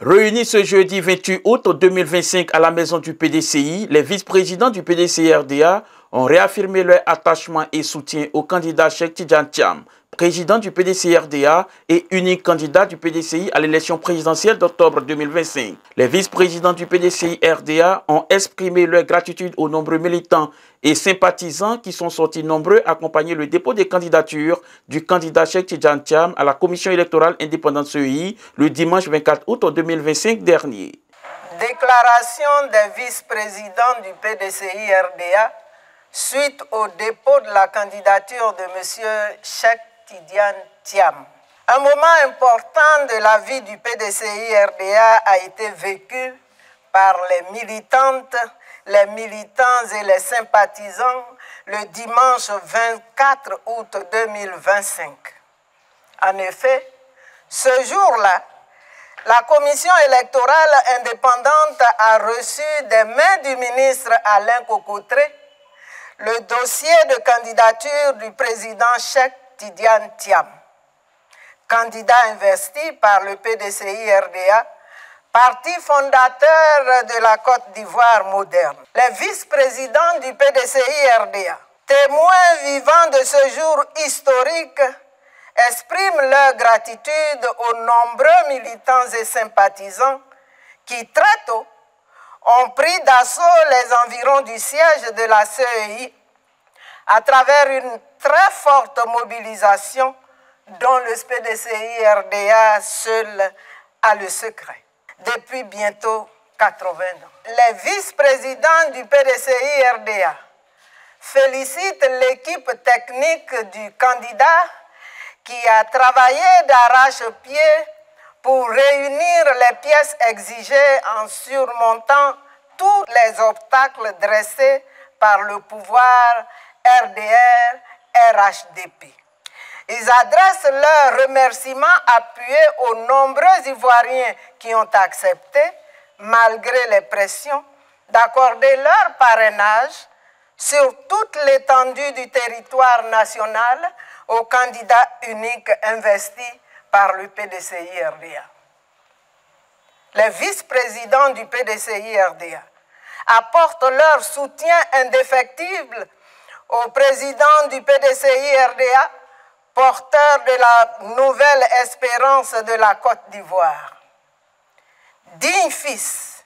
Réunis ce jeudi 28 août 2025 à la maison du PDCI, les vice-présidents du PDCI-RDA ont réaffirmé leur attachement et soutien au candidat Cheikh Tidiane Thiam, président du PDCI-RDA et unique candidat du PDCI à l'élection présidentielle d'octobre 2025. Les vice-présidents du PDCI-RDA ont exprimé leur gratitude aux nombreux militants et sympathisants qui sont sortis nombreux accompagner le dépôt des candidatures du candidat Cheikh Tidiane Thiam à la commission électorale indépendante CEI le dimanche 24 août 2025 dernier. Déclaration des vice-présidents du PDCI-RDA suite au dépôt de la candidature de M. Cheikh Tidiane Thiam. Un moment important de la vie du PDCI-RDA a été vécu par les militantes, les militants et les sympathisants le dimanche 24 août 2025. En effet, ce jour-là, la commission électorale indépendante a reçu des mains du ministre Alain Cocotré le dossier de candidature du président Cheikh Tidiane Thiam, candidat investi par le PDCI-RDA, parti fondateur de la Côte d'Ivoire moderne. Les vice-présidents du PDCI-RDA, témoins vivants de ce jour historique, expriment leur gratitude aux nombreux militants et sympathisants qui, très tôt, ont pris d'assaut les environs du siège de la CEI à travers une très forte mobilisation dont le PDCI-RDA seul a le secret. Depuis bientôt 80 ans. Les vice-présidents du PDCI-RDA félicitent l'équipe technique du candidat qui a travaillé d'arrache-pied pour réunir les pièces exigées en surmontant tous les obstacles dressés par le pouvoir RDR-RHDP. Ils adressent leurs remerciements appuyés aux nombreux Ivoiriens qui ont accepté, malgré les pressions, d'accorder leur parrainage sur toute l'étendue du territoire national au candidat unique investi par le PDCI-RDA. Les vice-présidents du PDCI-RDA apportent leur soutien indéfectible au président du PDCI-RDA, porteur de la nouvelle espérance de la Côte d'Ivoire. Digne fils,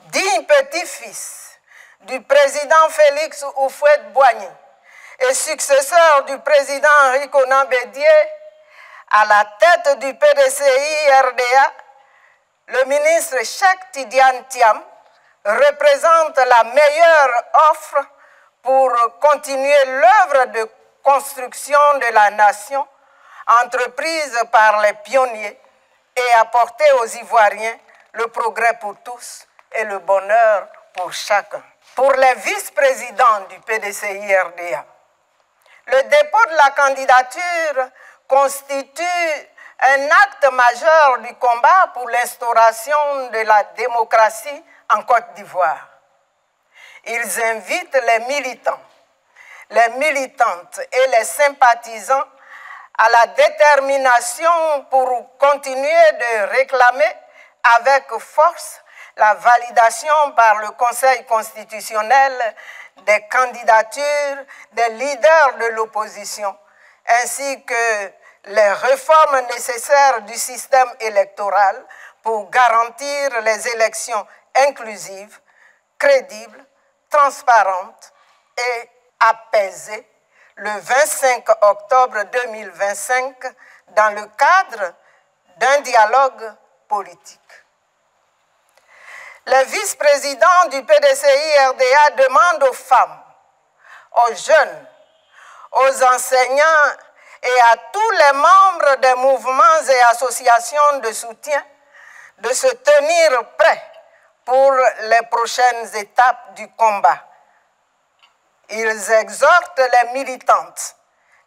digne petit-fils du président Félix Houphouët-Boigny et successeur du président Henri Konan Bédié, à la tête du PDCI-RDA, le ministre Cheikh Tidiane Thiam représente la meilleure offre pour continuer l'œuvre de construction de la nation, entreprise par les pionniers, et apporter aux Ivoiriens le progrès pour tous et le bonheur pour chacun. Pour les vice-présidents du PDCI-RDA, le dépôt de la candidature constitue un acte majeur du combat pour l'instauration de la démocratie en Côte d'Ivoire. Ils invitent les militants, les militantes et les sympathisants à la détermination pour continuer de réclamer avec force la validation par le Conseil constitutionnel des candidatures des leaders de l'opposition, ainsi que les réformes nécessaires du système électoral pour garantir les élections inclusives, crédibles, transparentes et apaisées le 25 octobre 2025 dans le cadre d'un dialogue politique. Les vice-présidents du PDCI-RDA demandent aux femmes, aux jeunes, aux enseignants et à tous les membres des mouvements et associations de soutien de se tenir prêts pour les prochaines étapes du combat. Ils exhortent les militantes,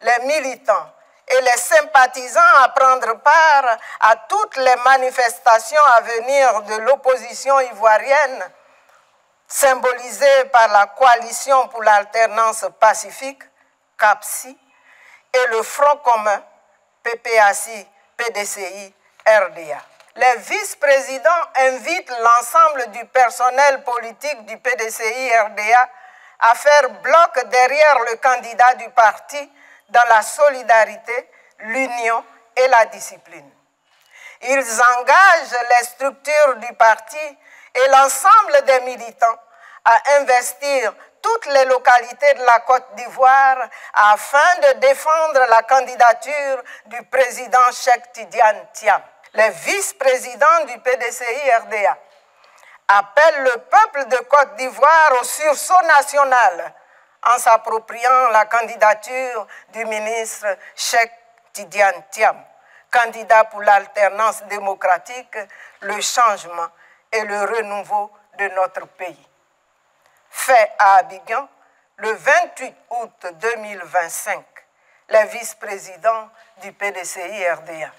les militants et les sympathisants à prendre part à toutes les manifestations à venir de l'opposition ivoirienne, symbolisée par la Coalition pour l'alternance pacifique, CAPSI, et le Front commun, PPACI, PDCI, RDA. les vice-présidents invitent l'ensemble du personnel politique du PDCI-RDA à faire bloc derrière le candidat du parti dans la solidarité, l'union et la discipline. Ils engagent les structures du parti et l'ensemble des militants à investir toutes les localités de la Côte d'Ivoire afin de défendre la candidature du président Cheikh Tidiane Thiam. Les vice-présidents du PDCI-RDA appellent le peuple de Côte d'Ivoire au sursaut national en s'appropriant la candidature du ministre Cheikh Tidiane Thiam, candidat pour l'alternance démocratique, le changement et le renouveau de notre pays. Fait à Abidjan, le 28 août 2025, les vice-présidents du PDCI-RDA.